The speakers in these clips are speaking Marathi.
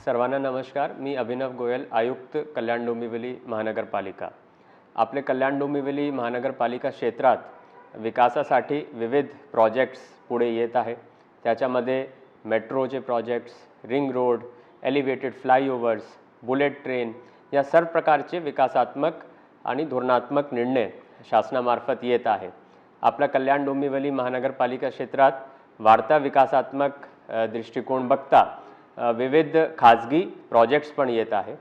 सर्वांना नमस्कार। मी अभिनव गोयल, आयुक्त कल्याण डोंबिवली महानगरपालिका। आपले कल्याण डोंबिवली महानगरपालिका क्षेत्रात विकासासाठी विविध प्रोजेक्ट्स पुढे येत आहे। त्याच्यामध्ये मेट्रोचे projects, ring road, elevated flyovers, bullet train या सर्व प्रकारचे विकासात्मक आणि धोरणात्मक निर्णय शासनामार्फत येत आहे। आपल्या कल्याण डोंबिवली महानगरपालिका क्षेत्रात वाढता विकासात्मक दृष्टिकोन बघता विविध खाजगी प्रोजेक्ट्स पण येत आहे।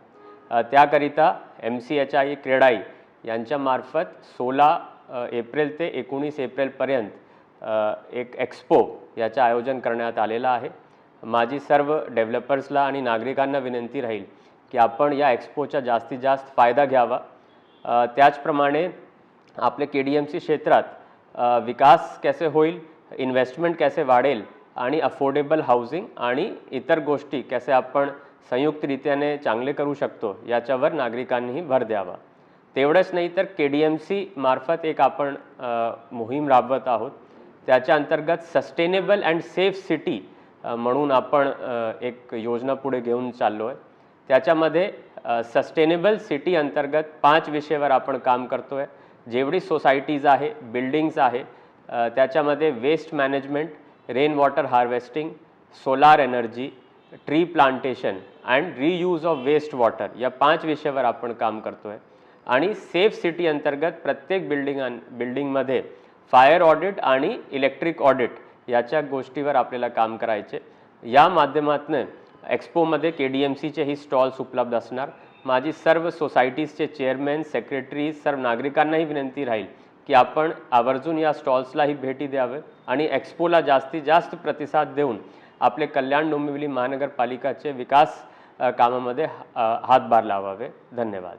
त्याकरिता MCHI क्रेडाई यांच्यामार्फत 16 एप्रिल ते 19 एप्रिलपर्यंत एक एक्सपो याचं आयोजन करण्यात आलेलं आहे। माझी सर्व डेव्हलपर्सला आणि नागरिकांना विनंती राहील की आपण या एक्सपोचा जास्तीत जास्त फायदा घ्यावा। त्याचप्रमाणे आपले KDMC क्षेत्रात विकास कैसे होईल, इन्व्हेस्टमेंट कैसे वाढेल आणि अफोर्डेबल हाऊसिंग आणि इतर गोष्टी कैसे आपण संयुक्तरित्याने चांगले करू शकतो याच्यावर नागरिकांनीही भर द्यावा। तेवढंच नाही तर KDMC मार्फत एक आपण मोहीम राबवत आहोत। त्याच्या अंतर्गत सस्टेनेबल अँड सेफ सिटी म्हणून आपण एक योजना पुढे घेऊन चाललो आहे। त्याच्यामध्ये सस्टेनेबल सिटी अंतर्गत 5 विषयावर आपण काम करतो आहे। जेवढी सोसायटीज आहे, बिल्डिंग्स आहे, त्याच्यामध्ये waste management, rain water harvesting, solar energy, tree plantation and reuse of waste water या 5 विषयावर आपण काम करतो आहे। आणि सेफ सिटी अंतर्गत प्रत्येक बिल्डिंगमध्ये फायर ऑडिट आणि इलेक्ट्रिक ऑडिट याच्या गोष्टीवर आपल्याला काम करायचे। या माध्यमातून एक्सपोमध्ये KDMCचे ही स्टॉल्स उपलब्ध असणार। माझी सर्व सोसायटीजचे चेअरमॅन, सेक्रेटरी, सर्व नागरिकांनाही विनंती राहील की आपण आवर्जून या स्टॉल्सलाही भेटी द्यावे आणि एक्सपोला जास्तीत जास्त प्रतिसाद देऊन आपले कल्याण डोंबिवली महानगरपालिकाचे विकास कामामध्ये हातभार लावावे। धन्यवाद।